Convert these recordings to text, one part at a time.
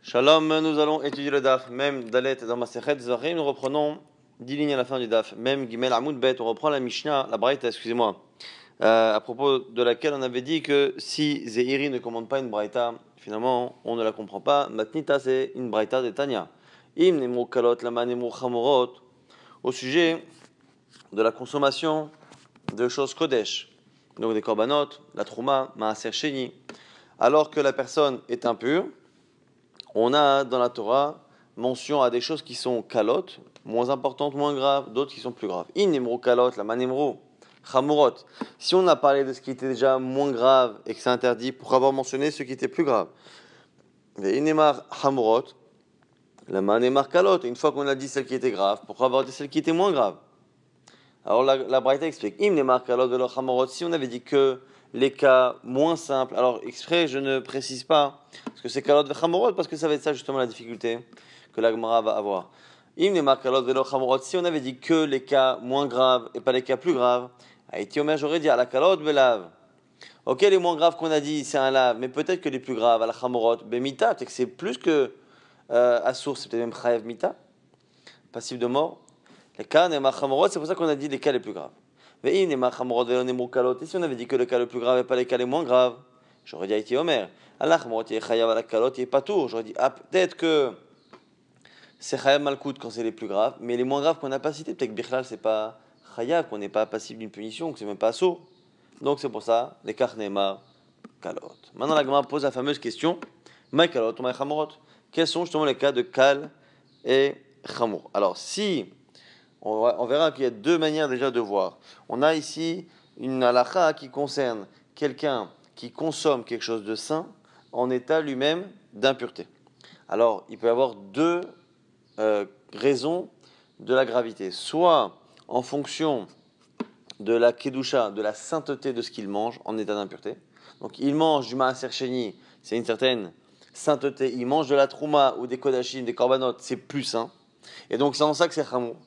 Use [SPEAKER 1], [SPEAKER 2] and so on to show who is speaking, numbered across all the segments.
[SPEAKER 1] Shalom, nous allons étudier le daf, même Dalet dans Masechet Zahim, nous reprenons 10 lignes à la fin du daf, même Gimel Amoud Bet, on reprend la Mishnah, la Braïta, excusez-moi, à propos de laquelle on avait dit que si Zehiri ne commande pas une Braïta, finalement on ne la comprend pas. Matnita, c'est une Braïta de Tanya. Im Nemru Kalot, Lama Nemru Chamorot, au sujet de la consommation de choses Kodesh, donc des korbanot, la Trouma, Maaser Sheni, alors que la personne est impure. On a dans la Torah mention à des choses qui sont kalot, moins importantes, moins graves, d'autres qui sont plus graves. In nemro kalot, la manemro, chamorot. Si on a parlé de ce qui était déjà moins grave et que c'est interdit, pourquoi avoir mentionné ce qui était plus grave? Inemar chamorot, la manemar kalot. Une fois qu'on a dit celle qui était grave, pourquoi avoir dit celle qui était moins grave? Alors la Braïta explique. Im nemar kalot de leur chamorot. Si on avait dit que les cas moins simples. Alors, exprès, je ne précise pas ce que c'est kalot ve chamorot, parce que ça va être ça justement la difficulté que la Gemara va avoir. Im nemar kalot ve chamorot. Si on avait dit que les cas moins graves et pas les cas plus graves, Haïti Omer, j'aurais dit à la kalot ve lave. Ok, les moins graves qu'on a dit, c'est un lave, mais peut-être que les plus graves, à la chamorot, bemita, peut-être que c'est plus que assour, c'est peut-être même chayev mita, passif de mort. Les cas nemar chamorot, c'est pour ça qu'on a dit les cas les plus graves. Et si on avait dit que le cas le plus grave et pas les cas les moins graves, j'aurais dit Haïti Omer. Allah pas tout. J'aurais dit peut-être que c'est Chayav Malkout quand c'est les plus graves, mais les moins graves qu'on n'a pas cités, peut-être que Bichlal c'est pas Chayav, qu'on n'est pas passible d'une punition, que c'est même pas sourd. Donc c'est pour ça, les Karnemar Kalot. Maintenant la Gemara pose la fameuse question Maï Kalot ou Maï Chamorot. Quels sont justement les cas de Kal et Chamour? Alors si on verra qu'il y a deux manières déjà de voir. On a ici une halakha qui concerne quelqu'un qui consomme quelque chose de sain en état lui-même d'impureté. Alors, il peut y avoir deux raisons de la gravité. Soit en fonction de la kedusha, de la sainteté de ce qu'il mange en état d'impureté. Donc, il mange du maaser sheni, c'est une certaine sainteté. Il mange de la trouma ou des kodashim, des korbanot, c'est plus sain. Et donc, c'est en ça que c'est chamour.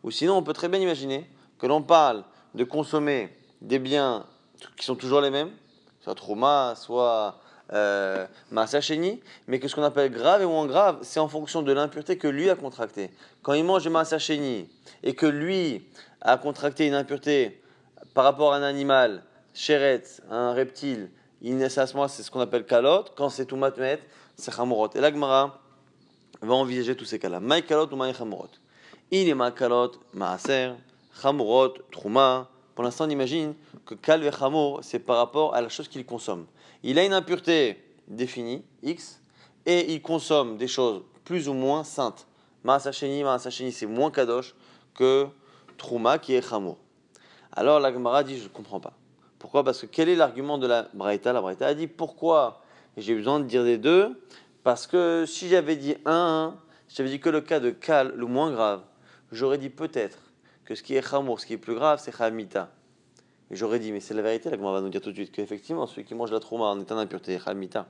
[SPEAKER 1] Ou sinon, on peut très bien imaginer que l'on parle de consommer des biens qui sont toujours les mêmes, soit Trouma, soit Maaser Sheni, mais que ce qu'on appelle grave et moins grave, c'est en fonction de l'impureté que lui a contractée. Quand il mange du Maaser Sheni et que lui a contracté une impureté par rapport à un animal, Sheret, un reptile, à ce moment c'est ce qu'on appelle Kalot. Quand c'est Toumat Met, c'est Chamorot. Et la Gemara va envisager tous ces cas-là. Maï Kalot ou Maï Chamorot. Il est makalot, maaser, chamurot, trouma. Pour l'instant, on imagine que kal et chamour, c'est par rapport à la chose qu'il consomme. Il a une impureté définie, X, et il consomme des choses plus ou moins saintes. Maaser sheni, c'est moins kadosh que trouma qui est chamour. Alors la Gemara dit, je ne comprends pas. Pourquoi? Parce que quel est l'argument de la Braïta? La Braïta a dit, pourquoi j'ai besoin de dire des deux? Parce que si j'avais dit si j'avais dit que le cas de kal, le moins grave, j'aurais dit peut-être que ce qui est chamour, ce qui est plus grave, c'est chalmita. Et j'aurais dit, mais c'est la vérité, la Gemara va nous dire tout de suite qu'effectivement, celui qui mange la trouma en état d'impureté, chalmita.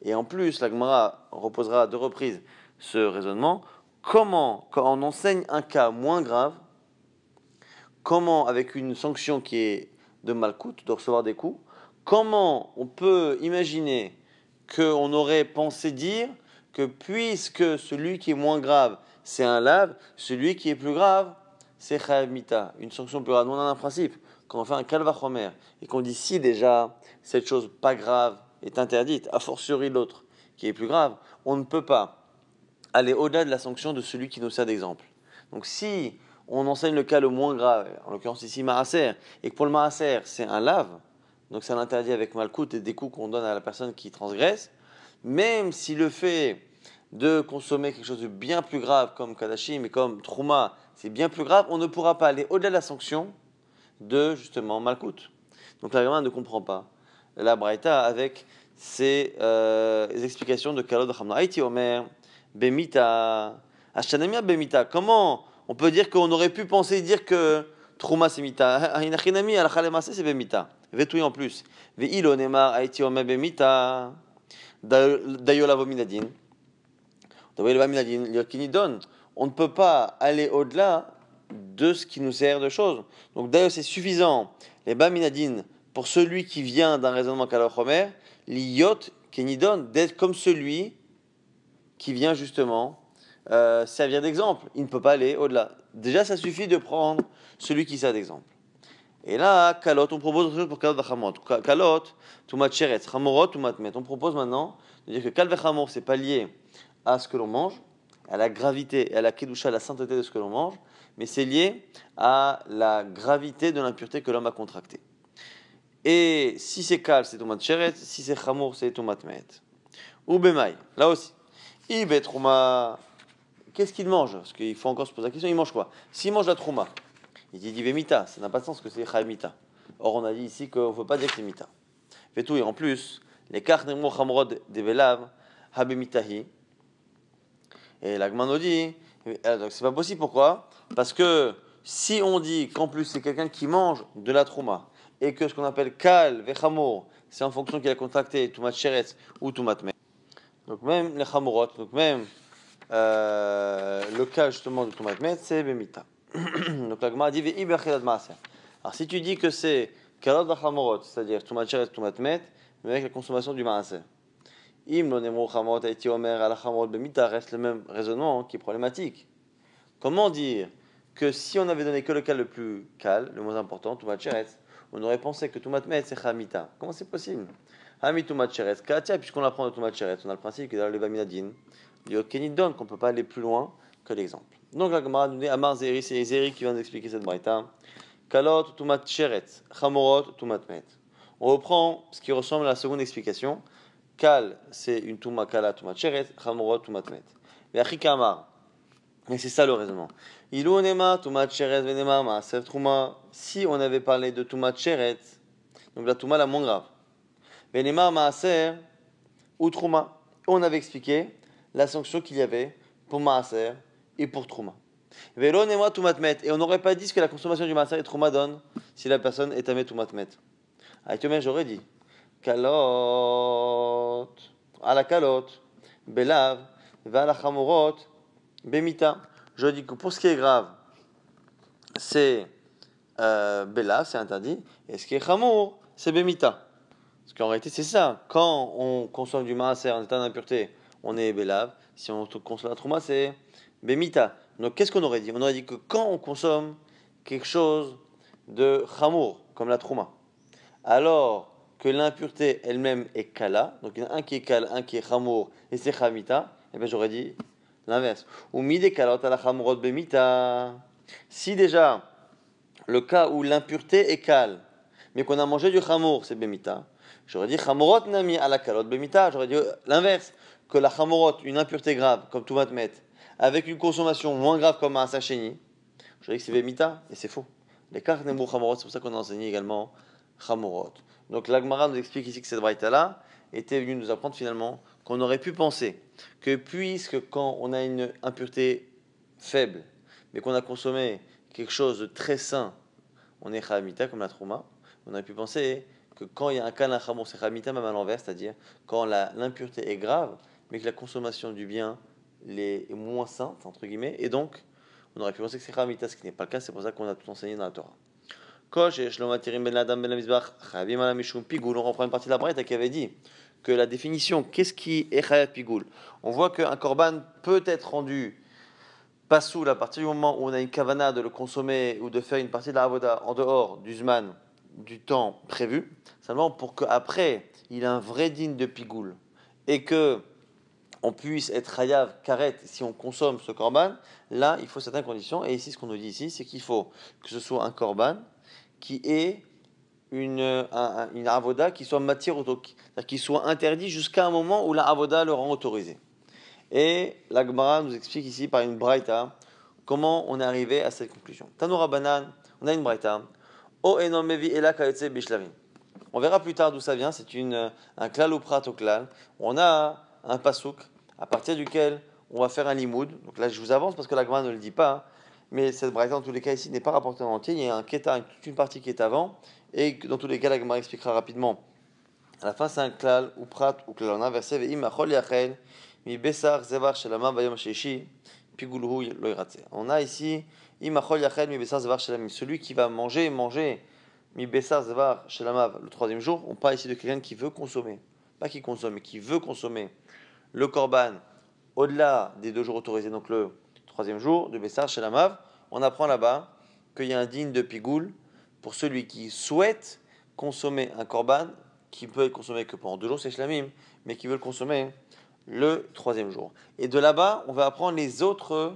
[SPEAKER 1] Et en plus, la Gemara reposera à deux reprises ce raisonnement. Comment, quand on enseigne un cas moins grave, comment, avec une sanction qui est de malcoute, de recevoir des coups, comment on peut imaginer qu'on aurait pensé dire que puisque celui qui est moins grave, c'est un lave, celui qui est plus grave, c'est chayav mita, une sanction plus grave. Nous, on a un principe, quand on fait un kalvachomer, et qu'on dit si déjà cette chose pas grave est interdite, a fortiori l'autre qui est plus grave, on ne peut pas aller au-delà de la sanction de celui qui nous sert d'exemple. Donc si on enseigne le cas le moins grave, en l'occurrence ici maaser, et que pour le maaser c'est un lave, donc c'est un interdit avec malkout et des coups qu'on donne à la personne qui transgresse, même si le fait de consommer quelque chose de bien plus grave comme kadashim et comme trouma, c'est bien plus grave, on ne pourra pas aller au-delà de la sanction de justement malkout. Donc la Gemara ne comprend pas la Braïta avec ses explications de Kalod Hamna. Haïti Omer, Bemita, Ashtanamia Bemita. Comment on peut dire qu'on aurait pu penser dire que Trouma c'est Mita? Hinachinami, Al-Khalemase c'est Bemita. Vetouille en plus. Ve'ilo Nemar, Haïti Omer Bemita. Dayola Vominadin. Dayola Vominadin, qui nous donne. On ne peut pas aller au-delà de ce qui nous sert de choses. Donc d'ailleurs c'est suffisant. Les Baminadin, pour celui qui vient d'un raisonnement Kalochomer, l'iyot Kenidon, d'être comme celui qui vient justement servir d'exemple. Il ne peut pas aller au-delà. Déjà, ça suffit de prendre celui qui sert d'exemple. Et là, kalot, on propose autre chose pour kalot v'chamot. Kalot, tumat sheretz, chamorot, tumat met. On propose maintenant de dire que kal v'chamor, c'est pas lié à ce que l'on mange, à la gravité et à la kedusha, à la sainteté de ce que l'on mange, mais c'est lié à la gravité de l'impureté que l'homme a contractée. Et si c'est kal, c'est tumat sheretz, si c'est chamor, c'est tumat met. Ou bemaï, là aussi. Ibet trouma, qu'est-ce qu'il mange? Parce qu'il faut encore se poser la question, il mange quoi? S'il mange la trouma, il dit vemita, ça n'a pas de sens que c'est chaimita. Or, on a dit ici qu'on ne veut pas dire que c'est mita. Fait tout, et en plus, les karnemo chamrod de velav, habemitahi. Et l'agman nous dit, donc c'est pas possible, pourquoi? Parce que si on dit qu'en plus c'est quelqu'un qui mange de la trouma, et que ce qu'on appelle kal vechamor, c'est en fonction qu'il a contracté tumat sheretz ou tumat met. Donc même les chamorot, donc même le cas justement de tumat met, c'est bemita. Donc la Gemara dit alors si tu dis que c'est kalot v'chamorot, c'est-à-dire tumat sheretz, tumat met, mais avec la consommation du maaser. Im lo nemo chamorot haiti omer ala chamorot bemita, reste le même raisonnement qui est problématique. Comment dire que si on avait donné que le cas le plus cal, le moins important, tumat sheretz, on aurait pensé que tumat met c'est chamita. Comment c'est possible? Hami tumat sheretz katia, puisqu'on apprend de tumat sheretz, on a le principe que dans le vaminadin, il y a qu'on ne peut pas aller plus loin que l'exemple. Donc la Gemara nous dit Amar Zeri, c'est Zeri qui vient d'expliquer cette braïta. Kalot tumat sheretz, chamorot tumat met. On reprend ce qui ressemble à la seconde explication. Kal, c'est une tuma kala tumat sheretz, chamorot tumat met. Mais achika amar, et c'est ça le raisonnement. Ilou nema tumat sheretz venema maaser truma. Si on avait parlé de tumat sheretz, donc la tuma la moins grave, venema maaser ou truma, on avait expliqué la sanction qu'il y avait pour maaser et pour trouma. Velo nema tumat met, et on n'aurait pas dit ce que la consommation du maaser et trouma donne si la personne est amé tumat met. Aïtomer, j'aurais dit kalot, à la kalot, belav, va la chamorot, bemita. Je dis que pour ce qui est grave, c'est belav, c'est interdit, et ce qui est chamour, c'est bemita. Parce qu'en réalité, c'est ça. Quand on consomme du maaser en état d'impureté, on est belav. Si on consomme la trouma, c'est bemita. Donc, qu'est-ce qu'on aurait dit? On aurait dit que quand on consomme quelque chose de chamour, comme la trouma, alors que l'impureté elle-même est kala, donc il y en a un qui est kal, un qui est chamour, et c'est chamita, et bien j'aurais dit l'inverse. Ou mide kalot ala chamurot bemita. Si déjà, le cas où l'impureté est kal, mais qu'on a mangé du chamour, c'est bemita, j'aurais dit chamurot nami ala kalot bemita, j'aurais dit l'inverse, que la chamurot, une impureté grave, comme tout va te mettre, avec une consommation moins grave comme un sacheni, j'aurais dit que c'est bemita, et c'est faux. Les karnemo chamurot, c'est pour ça qu'on a enseigné également chamurot. Donc l'Agmara nous explique ici que cette braïta-là était venue nous apprendre finalement qu'on aurait pu penser que puisque quand on a une impureté faible, mais qu'on a consommé quelque chose de très sain, on est chalamita comme la trouma, on aurait pu penser que quand il y a un cas d'un chamon, c'est chalamita même à l'envers, c'est-à-dire quand l'impureté est grave, mais que la consommation du bien est moins sainte, entre guillemets, et donc on aurait pu penser que c'est chalamita, ce qui n'est pas le cas, c'est pour ça qu'on a tout enseigné dans la Torah. On reprend une partie de la braïta qui avait dit que la définition, qu'est-ce qui est chayat pigoul? On voit qu'un korban peut être rendu pasoul à partir du moment où on a une kavana de le consommer ou de faire une partie de la avoda en dehors du zman, du temps prévu, seulement pour qu'après il ait un vrai digne de pigoul et que on puisse être chayav karet si on consomme ce korban. Là, il faut certaines conditions. Et ici, ce qu'on nous dit ici, c'est qu'il faut que ce soit un korban qui ait une avoda qui soit matière autorisée, c'est-à-dire qui soit interdit jusqu'à un moment où la avoda le rend autorisé. Et la Gemara nous explique ici par une braïta comment on est arrivé à cette conclusion. Tanoura Banan, on a une braïta. O enom mevi ela kayotse bishlavim. On verra plus tard d'où ça vient. C'est un klal ou prat au klal. On a un pasouk à partir duquel on va faire un limoud. Donc là, je vous avance parce que la Gemara ne le dit pas. Mais cette braïta, dans tous les cas, ici, n'est pas rapportée en entier. Il y a un keta, toute une partie qui est avant. Et dans tous les cas, la Gemara expliquera rapidement. À la fin, c'est un klal ou prat ou klal. On a un verset ve'im achol yachel mi besar zevar shelama bayom sheishi pigulhu lo iratze. On a ici im achol yachel mi besar zevar shelama. Celui qui va manger mi besar zevar shelama le troisième jour. On parle ici de quelqu'un qui veut consommer. pas qui consomme, mais qui veut consommer le korban au-delà des 2 jours autorisés, donc le 3e jour de Bessar chez la Mav, on apprend là-bas qu'il y a un digne de Pigoul pour celui qui souhaite consommer un korban qui peut être consommé que pendant 2 jours, c'est Shlamim, mais qui veut le consommer le 3e jour. Et de là-bas, on va apprendre les autres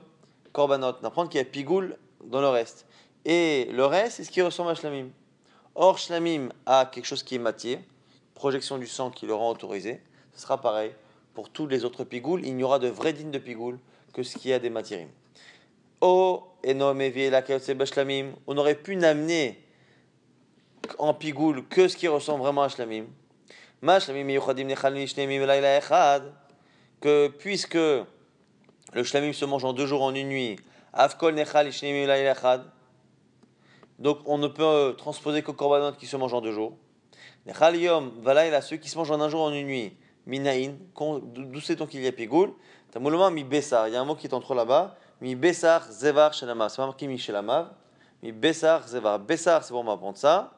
[SPEAKER 1] korbanot, on va apprendre qu'il y a Pigoul dans le reste. Et le reste, c'est ce qui ressemble à Shlamim. Or, Shlamim a quelque chose qui est matière, projection du sang qui le rend autorisé. Ce sera pareil pour tous les autres pigoules. Il n'y aura de vrai digne de pigoule que ce qui a des matirim. O enom evi la Shlamim. On aurait pu n'amener en pigoule que ce qui ressemble vraiment à Shlamim. Ma Shlamim miyuchadim nechalin shneimim layla echad. Que puisque le Shlamim se mange en 2 jours en une nuit, Avkol nechal shneimim layla echad. Donc on ne peut transposer qu'au korbanot qui se mange en 2 jours. Nechal yom valayla, ceux qui se mangent en 1 jour en une nuit. Minaïn, d'où sait-on qu'il y a pigoul? Tamouloma mi bessar, il y a un mot qui est entre là-bas. Mi bessar zevar shelamav, c'est pas marqué mi shelamav. Mi bessar zevar. Bessar, c'est bon, on va apprendre ça.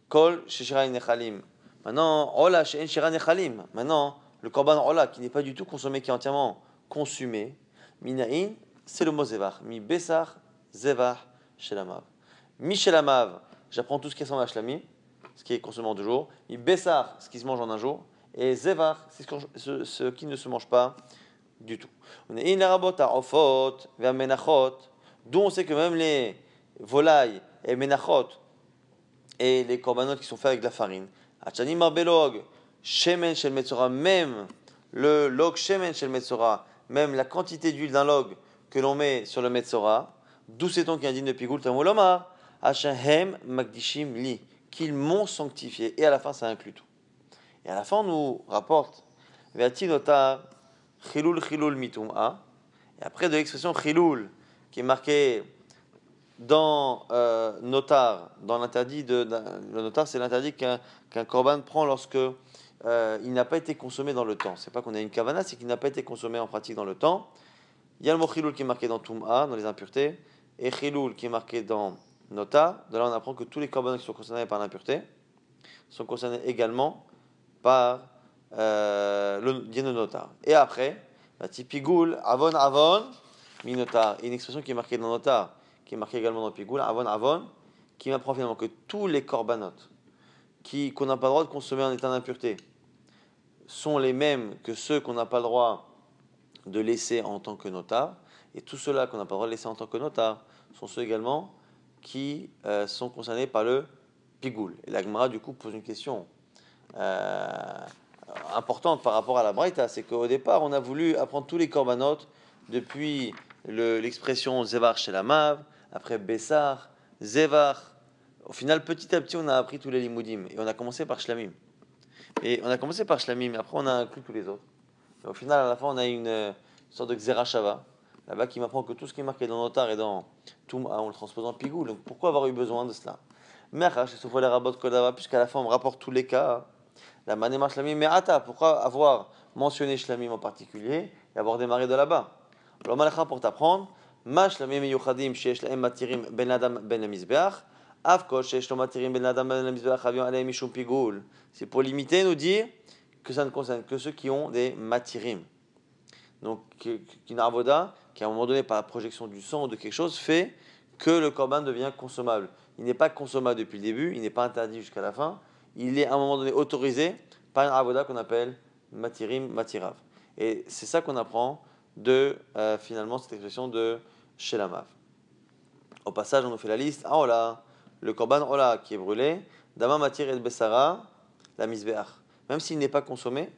[SPEAKER 1] Kol sheshira nechalim. Maintenant, ola she'en shira nechalim. Maintenant, le korban ola qui n'est pas du tout consommé, qui est entièrement consumé. Minaïn, c'est le mot zevar. Mi bessar zevar shelamav. Mi shelamav, j'apprends tout ce qui ressemble à shlamim, ce qui est consommé en 2 jours. Mi bessar, ce qui se mange en 1 jour. Et zevar, c'est ce qui ne se mange pas du tout. On est d'où on sait que même les volailles et menachot et les korbanot qui sont faits avec de la farine, même le log shemen shel metzora, même la quantité d'huile d'un log que l'on met sur le metzora, d'où sait-on qu'il y a un digne de pigoul tamulomar, achahem magdishim li, qu'ils m'ont sanctifié. Et à la fin, ça inclut tout. Et à la fin, on nous rapporte Ve'ati notar chilul chilul mitum'a. Et après de l'expression chilul, qui est marquée dans notar, dans l'interdit le notar, c'est l'interdit qu'un korban prend lorsque il n'a pas été consommé dans le temps. C'est pas qu'on a une kavana, c'est qu'il n'a pas été consommé en pratique dans le temps. Il y a le mot chilul qui est marqué dans tum'a, dans les impuretés, et chilul qui est marqué dans notar. De là, on apprend que tous les korbanos qui sont concernés par l'impureté sont concernés également par le din de notar. Et après, la tipigoul, avon avon, mi notar. Une expression qui est marquée dans notar, qui est marquée également dans pigoul, avon avon, qui m'apprend finalement que tous les korbanot qu'on n'a pas le droit de consommer en état d'impureté sont les mêmes que ceux qu'on n'a pas le droit de laisser en tant que notar. Et tous ceux-là qu'on n'a pas le droit de laisser en tant que notar sont ceux également qui sont concernés par le pigoul. Et la Gemara, du coup, pose une question importante par rapport à la Braïta, c'est qu'au départ, on a voulu apprendre tous les korbanot depuis l'expression Zevar chez la Mav, après Bessar, Zevar. Au final, petit à petit, on a appris tous les Limoudim et on a commencé par Shlamim. Et on a commencé par Shlamim, et après, on a inclus tous les autres. Et au final, à la fin, on a une sorte de Xerashava, là-bas, qui m'apprend que tout ce qui est marqué dans Notar et dans Touma, on le transpose en Pigou. Donc pourquoi avoir eu besoin de cela? Puisqu'à la fin, on me rapporte tous les cas. La manema shlamim me'ata, pourquoi avoir mentionné shlamim en particulier et avoir démarré de là-bas? Alors malcha pour t'apprendre, ma shlamim yuchadim sheyesh lahem matirim ben adam ben mizbeach, avko sheyesh lo matirim ben adam ben mizbeach avion aleim mishum pigoul. C'est pour limiter, nous dire que ça ne concerne que ceux qui ont des matirim. Donc qu'une avoda, qui à un moment donné par la projection du sang ou de quelque chose, fait que le korban devient consommable. Il n'est pas consommable depuis le début, il n'est pas interdit jusqu'à la fin. Il est à un moment donné autorisé par une avoda qu'on appelle matirim, matirav. Et c'est ça qu'on apprend de finalement cette expression de shelamav. Au passage, on nous fait la liste. Ah, ola, le korban ola qui est brûlé, dama matir et bessara, la misbeach. Même s'il n'est pas consommé,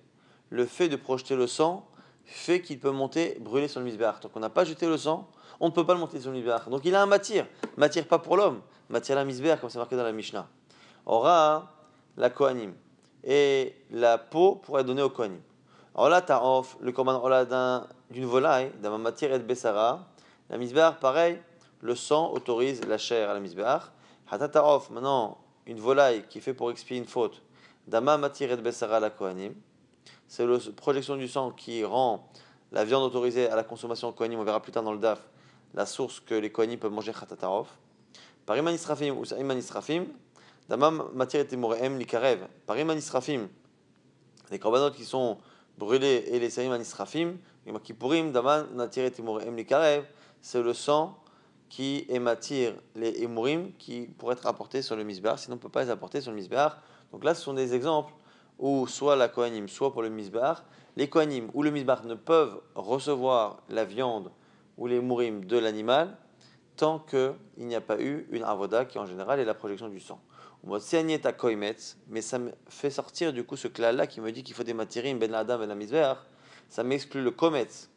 [SPEAKER 1] le fait de projeter le sang fait qu'il peut monter, brûler sur le misbeach. Donc on n'a pas jeté le sang, on ne peut pas le monter sur le misbeach. Donc il a un matir pas pour l'homme, matir la misbeach, comme c'est marqué dans la Mishnah. Aura la kohanim. Et la peau pourrait être donnée au kohanim. Alors là, ta'of, le korban ola d'une volaille, d'un matir et bessara, la misbeach, pareil, le sang autorise la chair à la misbeach. Hata ta'of, maintenant, une volaille qui est faite pour expier une faute, dama matir et bessara la kohanim. C'est la projection du sang qui rend la viande autorisée à la consommation au kohanim. On verra plus tard dans le daf la source que les kohanim peuvent manger hata ta'of. Par iman israfim ou sa iman israfim, damam matir et moreem likarev. Par iman israfim, Les korbanot qui sont brûlés et les sarim anisrafim, Yom Kippourim, Daman, Natir et Emurim Likarev, c'est le sang qui émattire les Emurim qui pourraient être apportés sur le Misbéach, sinon on ne peut pas les apporter sur le Misbéach. Donc là, ce sont des exemples où soit la Kohanim, soit pour le Misbéach, les Kohanim ou le Misbéach ne peuvent recevoir la viande ou les Emurim de l'animal tant qu'il n'y a pas eu une avoda qui en général est la projection du sang. Mais ça me fait sortir du coup ce clal-là qui me dit qu'il faut des matirim ben l'adam ben la misbéach. Ça m'exclut le kometz,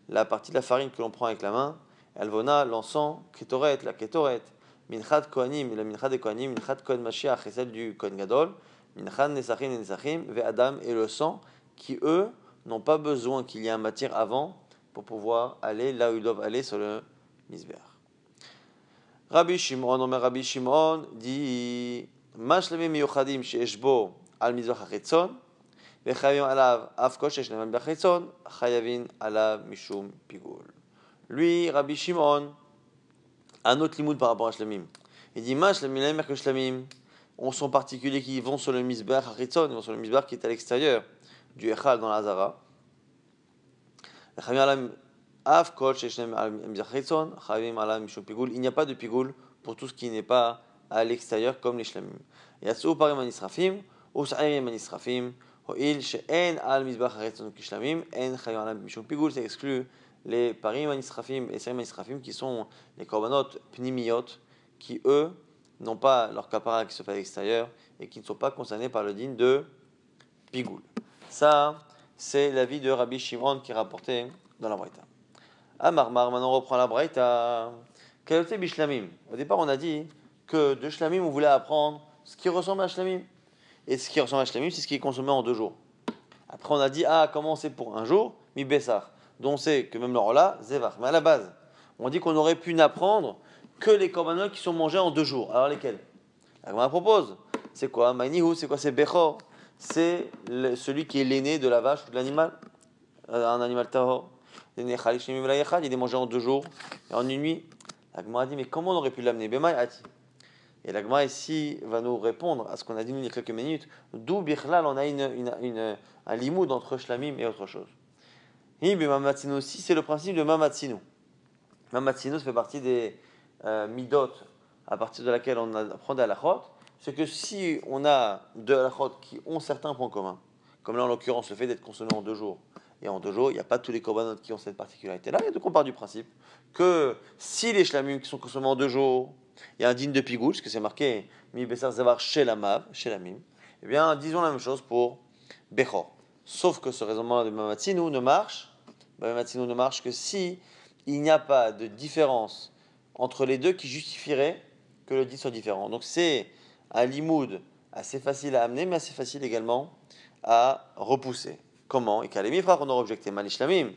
[SPEAKER 1] la partie de la farine que l'on prend avec la main, elvona, l'encens, ketoret, la ketoret, minchat kohanim, la minchat des kohanim, minchat kohen mashiach et celle du kohen gadol, minchat nesachim et nesachim, ve adam et le sang, qui eux n'ont pas besoin qu'il y ait un matière avant pour pouvoir aller là où ils doivent aller sur le misbéach. Rabbi Shimon, Omer Rabbi Shimon, dit Mashlemim miyuchadim sheyesh bo al mizbach hachitzon, vechayavim alav af kol sheyesh lem al mizbach hachitzon, chayavin alav mishum pigul. Lui, Rabbi Shimon, un autre limoud par rapport à Shlemim. Il dit Mashlemim lemer que Shlemim, on sont particuliers qui vont sur le mizbach hachitzon, ils vont sur le mizbach qui est à l'extérieur du echal dans la Hazara. Vechayavim alav il n'y a pas de pigoul pour tout ce qui n'est pas à l'extérieur comme les shlamim. Yatsou parim anisrafim, ou sa'im anisrafim, ho'il she'en al mizbach haretzon kishlamim, en chayim alam mishum pigoul, ça exclut les parim anisrafim et sa'im anisrafim qui sont les korbanot pnimiyot, qui eux n'ont pas leur kapara qui se fait à l'extérieur et qui ne sont pas concernés par le din de pigoul. Ça, c'est l'avis de Rabbi Shimon qui est rapporté dans la Braïta. Amarmar, maintenant on reprend la Braïta. Kayote bishlamim. Au départ, on a dit que de shlamim, on voulait apprendre ce qui ressemble à shlamim. Et ce qui ressemble à shlamim, c'est ce qui est consommé en 2 jours. Après, on a dit, comment c'est pour un jour, mi bessar. Donc on sait que même là, zevach. Mais à la base, on dit qu'on aurait pu n'apprendre que les korbanot qui sont mangés en 2 jours. Alors lesquels? La Gemara propose. C'est quoi? Mainihu, c'est quoi? C'est bechor. C'est celui qui est l'aîné de la vache ou de l'animal. Un animal tahor. Il est mangé en 2 jours et en 1 nuit. La Gemara dit, mais comment on aurait pu l'amener? Et la Gemara ici va nous répondre à ce qu'on a dit il y a quelques minutes. D'où Bichlal, on a un limoud entre shlamim et autre chose. Aussi, c'est le principe de mamatzinu. Mamatzinu, ça fait partie des midot à partir de laquelle on apprend des halachot. C'est que si on a 2 halachot qui ont certains points communs, comme là en l'occurrence le fait d'être consommé en 2 jours, et en 2 jours, il n'y a pas tous les korbanot qui ont cette particularité-là. Et donc on part du principe que si les shlamim qui sont consommés en 2 jours, il y a un digne de pigoul, parce que c'est marqué mi bessar zavar chez la mav, chez la mim, eh bien disons la même chose pour bechor. Sauf que ce raisonnement de mamatzinu ne marche que si il n'y a pas de différence entre les deux qui justifierait que le dit soit différent. Donc c'est un limoud assez facile à amener, mais assez facile également à repousser. Comment? Et qu'à on aurait objecté malishlamim.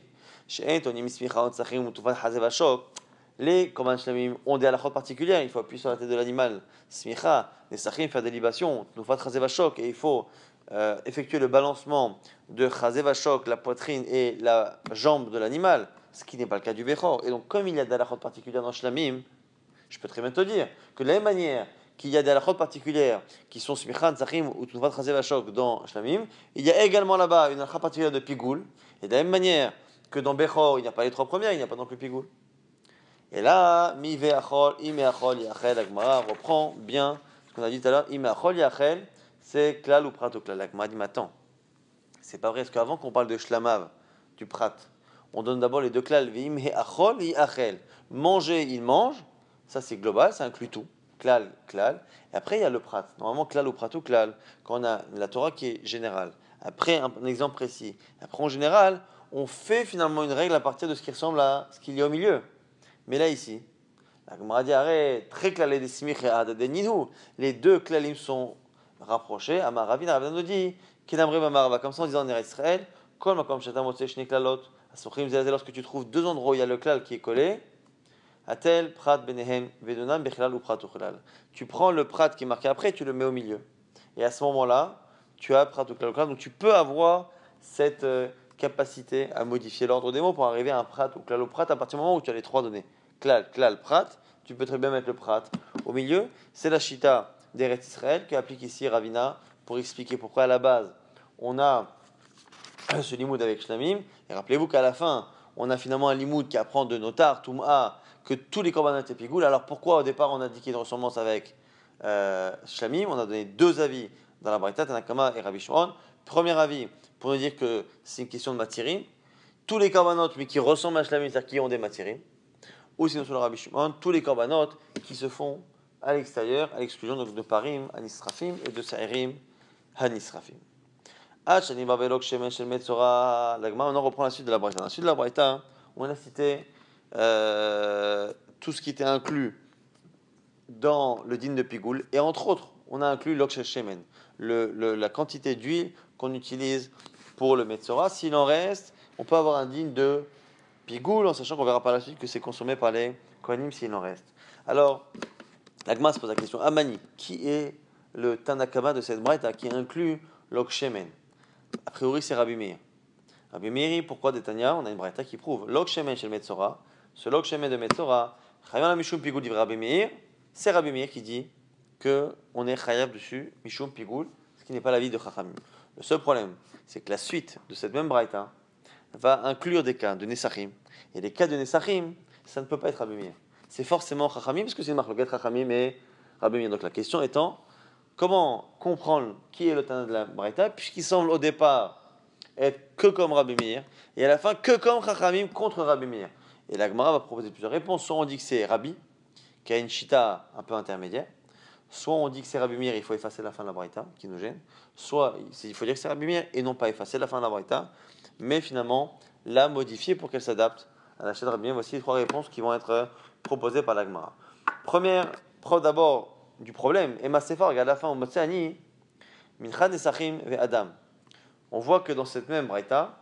[SPEAKER 1] Les korban shlamim ont des halachot particulières. Il faut appuyer sur la tête de l'animal. Smicha, les sachim, faire des libations. Tnufat chazevashok. Et il faut effectuer le balancement de chazevashok, la poitrine et la jambe de l'animal. Ce qui n'est pas le cas du bechor. Et donc, comme il y a des halachot particulières dans shlamim, je peux très bien te dire que de la même manière qu'il y a des halachot particulières qui sont smichan, tzachim ou tnufat chazevashok dans shlamim, il y a également là-bas une halakha particulière de pigoul. Et de la même manière que dans bechor, il n'y a pas les 3 premières, il n'y a pas non plus pigoul. Et là, mi ve'achol, ime'achol, yachel, la Gemara reprend bien ce qu'on a dit tout à l'heure. Ime'achol, yachel, c'est klal ou prat ou klal. La Gemara dit, mais attends, c'est pas vrai, parce qu'avant qu'on parle de shlamav, du prat, on donne d'abord les 2 klal, ve'imhe'achol, yachel. Manger, il mange, ça c'est global, ça inclut tout. Klal, klal. Et après, il y a le prat. Normalement, klal ou prat ou klal, quand on a la Torah qui est générale. Après, un exemple précis. Après, en général, on fait finalement une règle à partir de ce qui ressemble à ce qu'il y a au milieu. Mais là, ici, la Gemara dit, arrête, très klalé des smich et adadé ninou. Les 2 klalim sont rapprochés. Amar Ravina nous dit, Kedamre Mamarava, comme ça en disant en Israël, Kol Makom Shatam Otse Shne Klalot, Asochim Zéazé, lorsque tu trouves 2 endroits où il y a le klal qui est collé, Atel, Prat, Benehem, Vedonam, Bechlal ou Prat ou Klal. Tu prends le Prat qui est marqué après, tu le mets au milieu. Et à ce moment-là, tu as Prat ou Klal ou Klal. Donc tu peux avoir cette capacité à modifier l'ordre des mots pour arriver à un prat ou klal ou prat à partir du moment où tu as les 3 données. Klal, klal, prat, tu peux très bien mettre le prat au milieu. C'est la shita d'Eretz Israël qui applique ici Ravina pour expliquer pourquoi à la base on a ce limoud avec shlamim. Et rappelez-vous qu'à la fin, on a finalement un limoud qui apprend de notar, Toum'a, que tous les korbanot étaient pigoul. Alors pourquoi au départ on a dit qu'il y a une ressemblance avec shlamim? On a donné deux avis dans la Braïta, Tanakama et Rabbi Shimon. Premier avis, pour nous dire que c'est une question de matirim. Tous les korbanot, mais qui ressemblent à shlamim, c'est-à-dire qui ont des matirim. Ou sinon sur le Rabbi Shimon, tous les korbanot qui se font à l'extérieur, à l'exclusion donc de parim, anisrafim, et de sa'irim, hanisrafim. Maintenant, on reprend la suite de la Braïta. Dans la suite de la Braïta, on a cité tout ce qui était inclus dans le din de Pigoul, et entre autres, on a inclus l'okshel shemen, la quantité d'huile qu'on utilise pour le Metzora. S'il en reste, on peut avoir un din de Pigoul, en sachant qu'on verra par la suite que c'est consommé par les Kohanim s'il en reste. Alors, la Gemara se pose la question, Amani, qui est le Tanakama de cette Braïta qui inclut l'okshel shemen? A priori, c'est Rabbi Meir. Rabbi Meir, pourquoi d'Etania? On a une braïta qui prouve l'ok shemen chez le Metzora. Ce l'ok shemen de Metzora, chayav la mishum pigoul divrei Rabbi Meir. C'est Rabbi Meir qui dit que on est chayav dessus mishum pigoul, ce qui n'est pas l'avis de Chachamim. Le seul problème, c'est que la suite de cette même braïta va inclure des cas de Nesachim. Et les cas de Nesachim, ça ne peut pas être Rabbi Meir. C'est forcément Chachamim, parce que c'est une marloquette Chachamim et Rabbi Meir. Donc la question étant, comment comprendre qui est le Tana de la Braïta, puisqu'il semble au départ être que comme Rabbi Meir, et à la fin que comme Chachamim contre Rabbi Meir. Et la Gemara va proposer plusieurs réponses. Soit on dit que c'est Rabbi, qui a une chita un peu intermédiaire, soit on dit que c'est Rabbi Meir, il faut effacer la fin de la Braïta, qui nous gêne, soit il faut dire que c'est Rabbi Meir, et non pas effacer la fin de la Braïta, mais finalement la modifier pour qu'elle s'adapte à la chita de Rabbi Meir. Voici les trois réponses qui vont être proposées par la Gemara. Première preuve d'abord du problème, et Masefa, regarde la fin, au Motsani, Mincha Nesachim ve Adam. On voit que dans cette même braïta,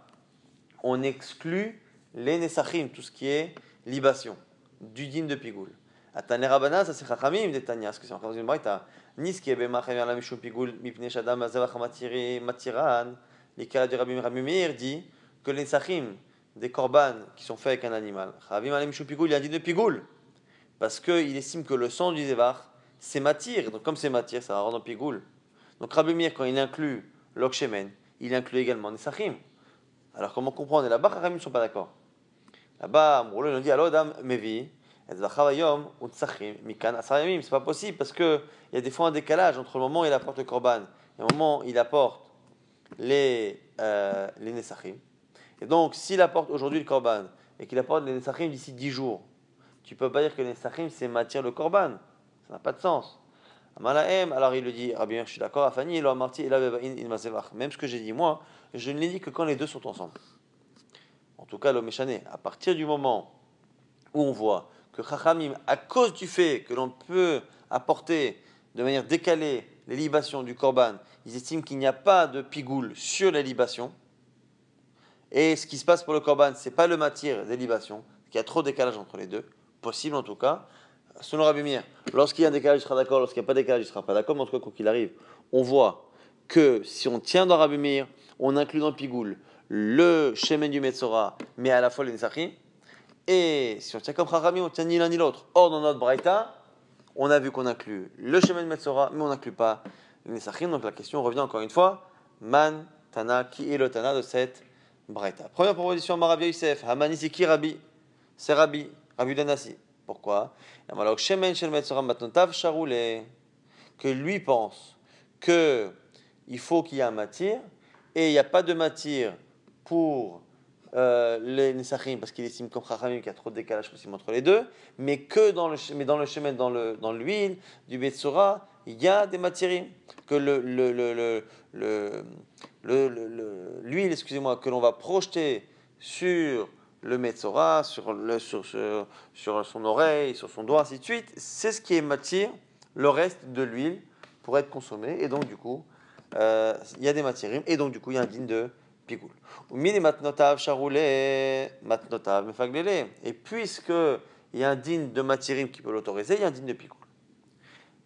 [SPEAKER 1] on exclut les Nesachim, tout ce qui est libation, du din de Pigoul. Atane Rabana, ça c'est Chachamim de Tanya, parce que c'est encore dans une braïta. Niski ebemachem la mishum Pigoul, mipne shadam azevach matiran, l'ikara du Rabbi Meir dit que les Nesachim, des korban qui sont faits avec un animal, Chavim ala mishum Pigoul, il y a un din de Pigoul, parce qu'il estime que le sang du zevach, c'est matière, donc comme c'est matière, ça va rendre Pigoul. Donc Rabbi Meir, quand il inclut l'ok shemen, il inclut également Nesachim. Alors comment comprendre? Et là-bas, Chachamim ne sont pas d'accord. Là-bas, Mourlo nous dit Alodam Mevi, Etzvachavayom, Utsachim, Mikan, Asarayamim. C'est pas possible parce qu'il y a des fois un décalage entre le moment où il apporte le Korban et le moment où il apporte les Nesachim. Et donc, s'il apporte aujourd'hui le Korban et qu'il apporte les Nesachim d'ici 10 jours, tu ne peux pas dire que les Nesachim c'est matière le Korban. Ça n'a pas de sens. Amalaem, alors il le dit, Rabbi Meir, je suis d'accord, Afani, il a marti, il avait in masevach. Même ce que j'ai dit moi, je ne l'ai dit que quand les deux sont ensemble. En tout cas, l'homme échané, à partir du moment où on voit que Chachamim, à cause du fait que l'on peut apporter de manière décalée les libations du Korban, ils estiment qu'il n'y a pas de pigoule sur les libations, et ce qui se passe pour le Korban, c'est pas le matière des libations, qu'il y a trop de décalage entre les deux, possible en tout cas. Selon Rabbi Meir, lorsqu'il y a un décalage, il sera d'accord, lorsqu'il n'y a pas de décalage, il ne sera pas d'accord, mais en tout cas, quoi qu'il arrive, on voit que si on tient dans Rabbi Meir, on inclut dans le Pigoul le Shemen du Metzora, mais à la fois les Nesachim, et si on tient comme Chachamim, on tient ni l'un ni l'autre. Or, dans notre Braïta, on a vu qu'on inclut le Shemen du Metzora, mais on n'inclut pas les Nesachim, donc la question revient encore une fois, Man, Tana, qui est le Tana de cette Braïta? Première proposition, Marav Yosef, Hamani, c'est qui Rabbi? C'est Rabbi Danassi. Pourquoi? Que lui pense qu'il faut qu'il y ait un matière et il n'y a pas de matière pour les Nesachim parce qu'il estime comme Chachamim qu'il y a trop de décalage possible entre les deux, mais que dans le chemin, dans l'huile du Metzora, il y a des matières que l'huile, excusez-moi, que l'on va projeter sur le Metzora, sur son oreille, sur son doigt, ainsi de suite, c'est ce qui est matière, le reste de l'huile pour être consommé, et donc du coup, il y a des matières, et donc du coup, il y a un din de pigoul. Et puisque il y a un din de matière qui peut l'autoriser, il y a un din de pigoul.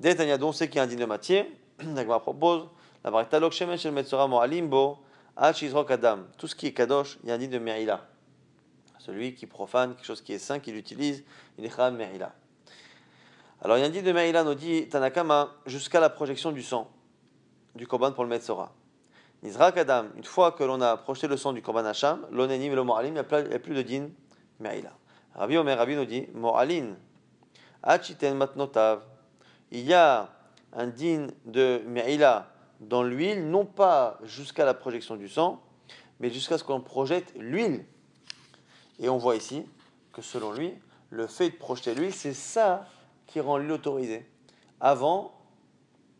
[SPEAKER 1] D'Etania, on sait qu'il y a un din de matière, Nagma propose, la Braïta lok shemen shel Metzora mo'alim bo, al shizrok adam, tout ce qui est kadosh, il y a un din de me'ila. Celui qui profane quelque chose qui est saint, qui l'utilise, il est chayam me'ila. Alors il y a un dit de me'ila, nous dit Tanakama, jusqu'à la projection du sang, du korban pour le Metzora. Nizrak Adam, une fois que l'on a projeté le sang du Korban Hacham, l'onenim et le Mo'alim, il n'y a plus de din Me'ila. Rabbi Omer, Rabbi nous dit, Mo'alin, Achiten Matnotav, il y a un din de Me'ila dans l'huile, non pas jusqu'à la projection du sang, mais jusqu'à ce qu'on projette l'huile. Et on voit ici que selon lui, le fait de projeter l'huile, c'est ça qui rend l'huile autorisée. Avant,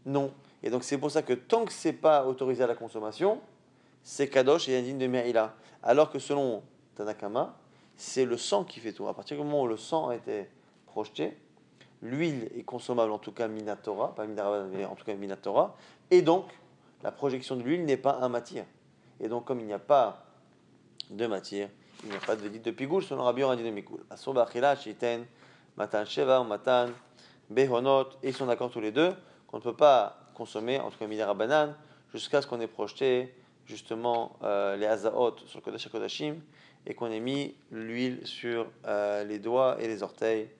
[SPEAKER 1] non. Et donc c'est pour ça que tant que c'est pas autorisé à la consommation, c'est kadosh et indigne de Me'ila. Alors que selon Tanakama, c'est le sang qui fait tout. À partir du moment où le sang a été projeté, l'huile est consommable, en tout cas minatora, pas minaraban, mais en tout cas minatora, et donc la projection de l'huile n'est pas un matière. Et donc comme il n'y a pas de matière, il n'y a pas de vedite de pigoul, selon Rabbi Yoran de Mikul. Asur b'achila, shiten, matan sheva ou matan behonot, et ils sont d'accord tous les deux qu'on ne peut pas consommer, en tout cas minarabanan, jusqu'à ce qu'on ait projeté justement les hazaot sur le Kodesh HaKodashim et qu'on ait mis l'huile sur les doigts et les orteils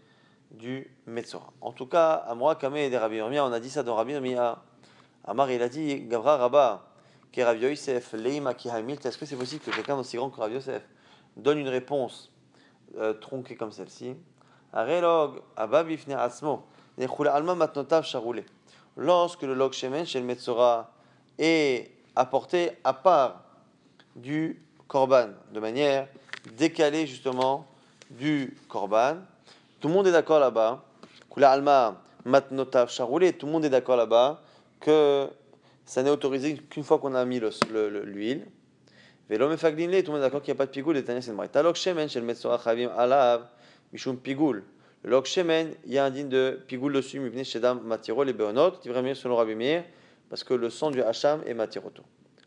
[SPEAKER 1] du Metzora. En tout cas, à Amra Kame et des Rabbi Yirmiyah, on a dit ça dans Rabbi Yirmiyah. Amar, il a dit, Gavra Rabba, qui est Rabbi Yosef, Leima ki Hamil, est-ce que c'est possible que quelqu'un d'aussi grand que Rabbi Yosef donne une réponse tronquée comme celle-ci? Arelog, Abba Bifne Asmo, Nechula Alma Matnotav Sharoule. Lorsque le log shemen chez le Metzora est apporté à part du korban, de manière décalée justement du korban, tout le monde est d'accord là-bas, Kula Alma Matnotav Sharoule, tout le monde est d'accord là-bas que ça n'est autorisé qu'une fois qu'on a mis l'huile. Velo Mefagdinle, tout le monde est d'accord qu'il n'y a pas de pigoul, et Tania c'est le Braïta. Log shemen chez le Metzora Chavim Alav Mishum Pigoul. Le log shemen, il y a un digne de pigoul dessus, mivne shedam matiro les beonot, tu vraiment selon Rabbi Meir, parce que le sang du hacham est matiroto.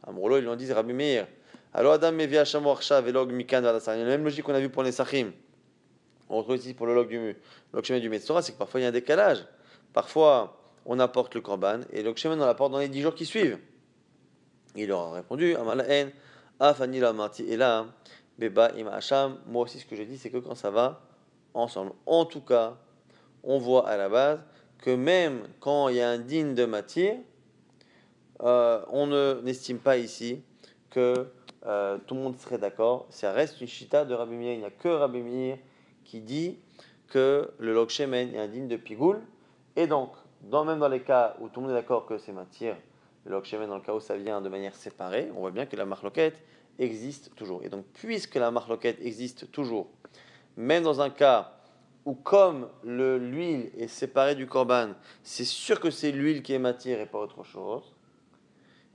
[SPEAKER 1] Amrolo, ils l'ont dit, Rabbi Meir. Alors Adam mevi hacham ou achshav et log mikan valasarim. La même logique qu'on a vu pour les sachim. On retrouve ici pour le log shemen du Metzora, c'est que parfois il y a un décalage. Parfois, on apporte le korban et le log shemen on l'apporte dans les 10 jours qui suivent. Il leur a répondu, Amalaen, Afani la marti et là, Beba im hacham. Moi aussi, ce que j'ai dit, c'est que quand ça va ensemble. En tout cas, on voit à la base que même quand il y a un digne de matière, on n'estime pas ici que tout le monde serait d'accord. Ça reste une chita de Rabbi Meir. Il n'y a que Rabbi Meir qui dit que le log shemen est un digne de pigoul. Et donc, même dans les cas où tout le monde est d'accord que c'est matière, le log shemen, dans le cas où ça vient de manière séparée, on voit bien que la marloquette existe toujours. Et donc, puisque la marloquette existe toujours, même dans un cas où comme l'huile est séparée du korban, c'est sûr que c'est l'huile qui est matière et pas autre chose,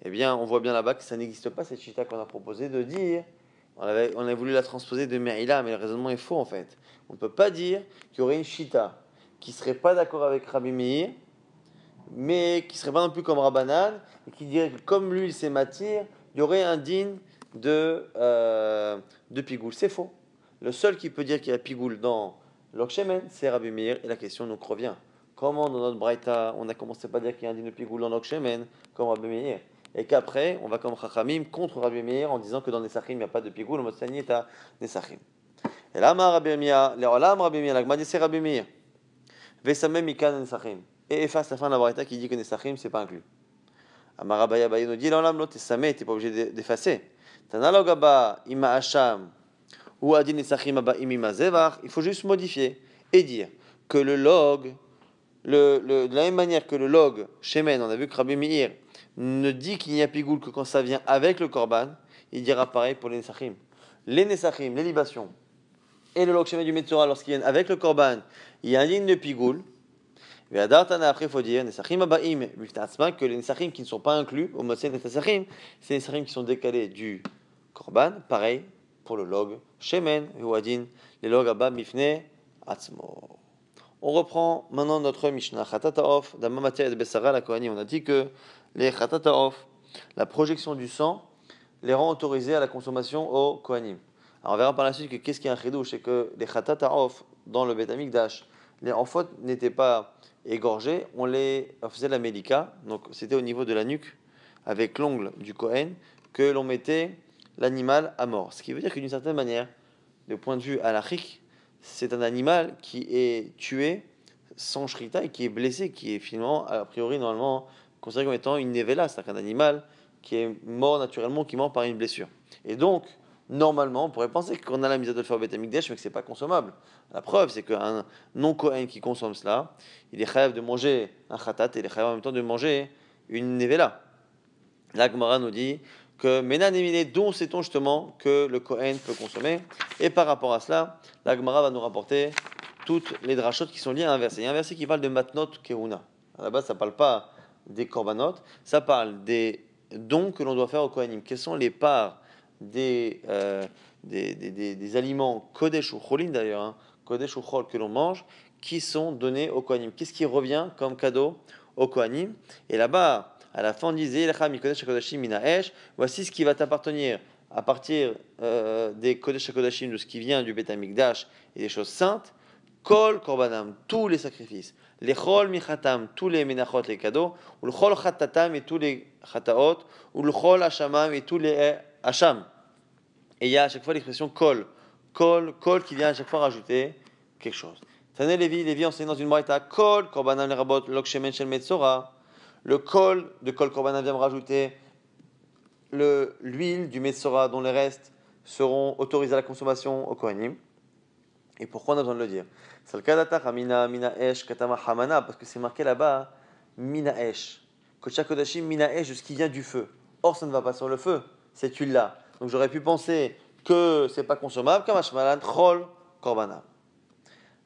[SPEAKER 1] eh bien on voit bien là-bas que ça n'existe pas cette chita qu'on a proposé de dire, on a voulu la transposer de Me'ila, mais le raisonnement est faux en fait. On ne peut pas dire qu'il y aurait une chita qui ne serait pas d'accord avec Rabbi Meir, mais qui ne serait pas non plus comme Rabbanan, et qui dirait que comme l'huile c'est matière, il y aurait un din de pigoul. C'est faux. Le seul qui peut dire qu'il y a pigoul dans l'Okshemen, c'est Rabbi Meir, et la question nous revient. Comment dans notre Braïta, on a commencé par dire qu'il y a un din de pigoul dans l'Okshemen, comme Rabbi Meir, et qu'après, on va comme Chachamim contre Rabbi Meir en disant que dans Nesachim, il n'y a pas de pigoul, on va se est à Nesachim. Et là, Rabbi Meir, les Olam Rabbi Meir, la Gmadi c'est Rabbi Meir. Vesamem Mikan Nesachim. Et efface la fin de la Braïta qui dit que Nesachim, c'est pas inclus. Amarabaya Baye nous dit, l'Olam l'autre, Samé, t'es pas obligé d'effacer. Tanalogaba, Ima Hacham, ou Adin Nesachim Abba Imima Zevach, il faut juste modifier et dire que le log, de la même manière que le log Shemen, on a vu que Rabbi Meir ne dit qu'il n'y a pigoul que quand ça vient avec le korban, il dira pareil pour les Nesachim. Les Nesachim, les libations, et le log Shemen du Metzora, lorsqu'ils viennent avec le korban, il y a un ligne de pigoul. Et après, il faut dire que les Nesachim qui ne sont pas inclus au Motsé Nesachim, c'est les Nesachim qui sont décalés du korban, pareil pour le log Shemen, Huadin, les log Abba Mifne Atzmo. On reprend maintenant notre Mishnah. Chatataof, Damamatia et Bessara, la Kohanim. On a dit que les Chatataof, la projection du sang, les rend autorisés à la consommation au Kohanim. Alors on verra par la suite que qu'est-ce qui est un chidouche, c'est que les Chatataof, dans le Beth Amikdash, les enfot n'étaient pas égorgés, on les faisait la mélika, donc c'était au niveau de la nuque, avec l'ongle du Kohen, que l'on mettait l'animal à mort. Ce qui veut dire que d'une certaine manière, de point de vue halachique, c'est un animal qui est tué sans shrita et qui est blessé, qui est finalement, a priori, normalement, considéré comme étant une nevela, c'est-à-dire un animal qui est mort naturellement, qui est mort par une blessure. Et donc, normalement, on pourrait penser qu'on a la mise à de le faire au Beth Amikdash, mais que c'est pas consommable. La preuve, c'est qu'un non-Kohen qui consomme cela, il est chayav de manger un khatat et il est chayav en même temps de manger une nevela. La Gemara nous dit que Menan Emine, dont sait-on justement que le Kohen peut consommer. Et par rapport à cela, la Gemara va nous rapporter toutes les drachot qui sont liées à un verset. Il y a un verset qui parle de matnot keruna. À la base, ça ne parle pas des korbanot, ça parle des dons que l'on doit faire au Kohanim. Quelles sont les parts des aliments kodesh ou cholin d'ailleurs, hein, kodesh ou chol que l'on mange, qui sont donnés au Kohanim. Qu'est-ce qui revient comme cadeau au Kohanim? Et là-bas, à la fin, on disait voici ce qui va t'appartenir à partir des kodesh kodashim, de ce qui vient du Beth Amikdash et des choses saintes. Kol korbanam, tous les sacrifices. Les chol michatam, tous les menachot, les cadeaux. Ou le chol chatatam et tous les chataot. Ou le chol hashamam et tous les hasham. Et il y a à chaque fois l'expression kol. Kol qui vient à chaque fois rajouter quelque chose. Tané Lévi enseigne dans une braïta kol korbanam le rabot lokshemen shel metzora. Le kol de kol korbanam vient me rajouter l'huile du metzora dont les restes seront autorisés à la consommation au kohanim. Et pourquoi on a besoin de le dire? Parce que c'est marqué là-bas mina esh. Kodesh kodashim mina esh, de ce qui vient du feu. Or, ça ne va pas sur le feu, cette huile-là. Donc j'aurais pu penser que c'est pas consommable. Kamashmalan chol korbana.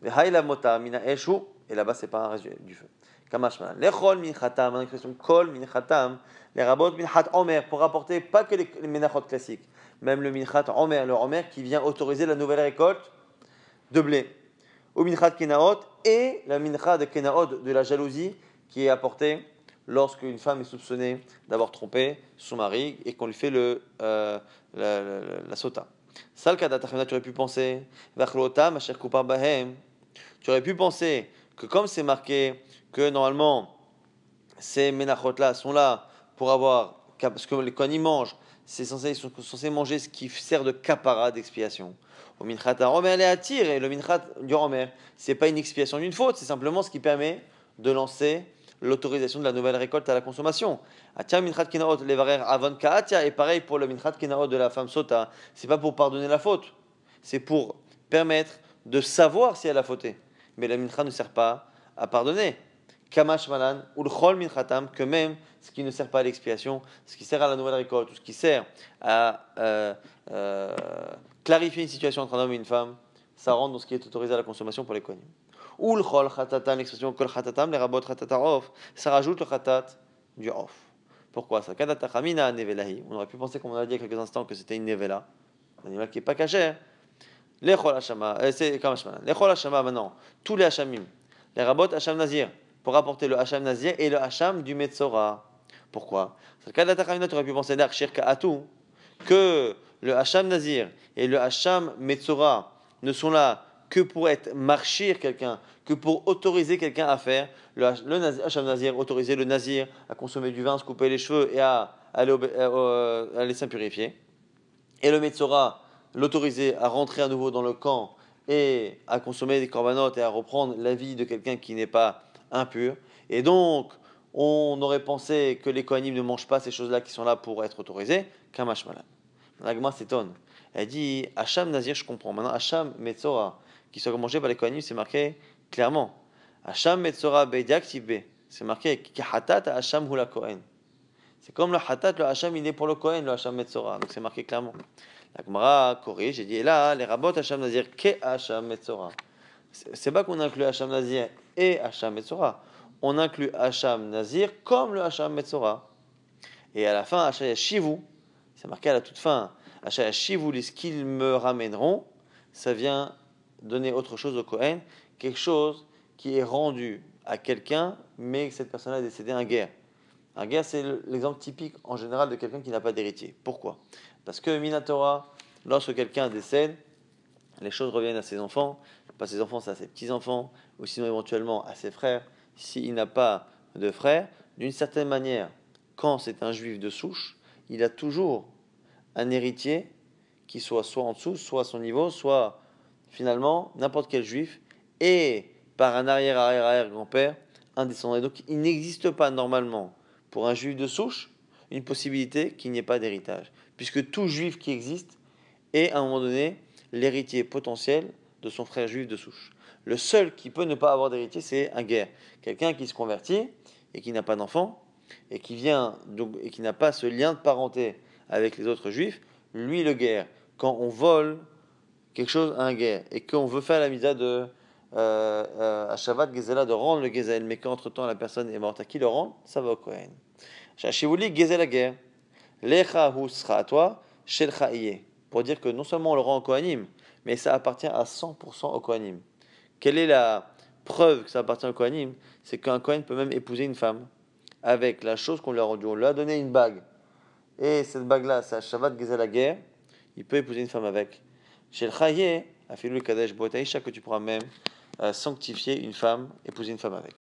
[SPEAKER 1] Vehaïla mota mina eshu. Et là-bas, c'est pas un résultat du feu. Kamashmalan. Lechol min khatam. En expression kol min khatam. Les rabot min khat omer. Pour rapporter pas que les menachot classiques. Même le min khat omer. Le omer qui vient autoriser la nouvelle récolte de blé. Au minchat kenaot et la mincha de kenaot de la jalousie qui est apportée lorsqu'une femme est soupçonnée d'avoir trompé son mari et qu'on lui fait la sota. Salkada tachana, tu aurais pu penser, tu aurais pu penser que comme c'est marqué que normalement ces menachot là sont là pour avoir, parce que quand ils mangent, ils sont censés manger ce qui sert de kapara, d'expiation. Au minchat romer elle est attire et le minchat du romer, c'est pas une expiation d'une faute, c'est simplement ce qui permet de lancer l'autorisation de la nouvelle récolte à la consommation. Atia minchat kenaot levarer avon kaatia, et pareil pour le minchat kenaot de la femme sota, c'est pas pour pardonner la faute, c'est pour permettre de savoir si elle a fauté. Mais la minchat ne sert pas à pardonner. Kamash malan ou le chol minchatam, que même ce qui ne sert pas à l'expiation, ce qui sert à la nouvelle récolte, ou ce qui sert à clarifier une situation entre un homme et une femme, ça rentre dans ce qui est autorisé à la consommation pour les kohanim. Ou le chol chatatam, l'expression kol chatatam, les rabot chatata off, ça rajoute le chatat du off. Pourquoi ça? Kadata chamina nevelahi. On aurait pu penser, comme on a dit il y a quelques instants, que c'était une nevela, un animal qui n'est pas caché. Les chol hashama, c'est kamash malan. Les chol hashama maintenant, tous les hashamim, les rabot hasham nazir, pour apporter le hacham nazir et le hacham du metzora. Pourquoi? Tu aurais pu penser que le hacham nazir et le hacham metzora ne sont là que pour être marchir quelqu'un, que pour autoriser quelqu'un à faire. Le hacham nazir autoriser le nazir à consommer du vin, se couper les cheveux et à aller s'impurifier. Et le metzora l'autoriser à rentrer à nouveau dans le camp et à consommer des korbanot et à reprendre la vie de quelqu'un qui n'est pas impur. Et donc, on aurait pensé que les kohanim ne mangent pas ces choses-là qui sont là pour être autorisées. Kamash malan. La Gemara s'étonne. Elle dit Hacham Nazir, je comprends. Maintenant, Hacham Metzora, qui soit mangé par les kohanim, c'est marqué clairement. Hacham Metzora Beidiak Tibbe. C'est marqué Kihatat Hacham Hula Kohen. C'est comme le Hatat, le Hacham, il est pour le Kohen, le Hacham Metzora. Donc c'est marqué clairement. La Gemara corrige et dit et là, les rabot Hacham Nazir, Ke Hacham Metzora. C'est pas qu'on inclut Hacham Nazir et Hacham Metzora. On inclut Hacham Nazir comme le Hacham Metzora. Et à la fin, Hachaya Shivu, c'est marqué à la toute fin, Hachaya Shivu, ce qu'ils me ramèneront, ça vient donner autre chose au Kohen, quelque chose qui est rendu à quelqu'un, mais que cette personne-là est décédée en guerre. En guerre, c'est l'exemple typique en général de quelqu'un qui n'a pas d'héritier. Pourquoi? Parce que Minatora, lorsque quelqu'un décède, les choses reviennent à ses enfants, pas ses enfants, c'est à ses petits-enfants, ou sinon éventuellement à ses frères. S'il n'a pas de frères, d'une certaine manière, quand c'est un juif de souche, il a toujours un héritier qui soit en dessous, soit à son niveau, soit finalement n'importe quel juif, et par un arrière-arrière-arrière-grand-père, un descendant. Et donc il n'existe pas normalement pour un juif de souche une possibilité qu'il n'y ait pas d'héritage. Puisque tout juif qui existe est à un moment donné l'héritier potentiel de son frère juif de souche. Le seul qui peut ne pas avoir d'héritier, c'est un guerre. Quelqu'un qui se convertit et qui n'a pas d'enfant et qui vient donc, et qui n'a pas ce lien de parenté avec les autres juifs, lui le guerre. Quand on vole quelque chose à un guerre et qu'on veut faire la misa de à Shabbat Gezela de rendre le Gezel, mais qu'entre-temps la personne est morte, à qui le rendre? Ça va au Kohen. Shashivuli Gezel la guerre. Lecha hu scha à toi, shelcha iye. Pour dire que non seulement on le rend au Kohanim, mais ça appartient à 100% au Kohanim. Quelle est la preuve que ça appartient au Kohanim? C'est qu'un Kohen peut même épouser une femme avec la chose qu'on lui a rendue. On lui a donné une bague. Et cette bague-là, c'est à Shabbat Gezel la guerre. Il peut épouser une femme avec. Shelcha iye, afilul kadesh botaisha, que tu pourras même sanctifier une femme, épouser une femme avec.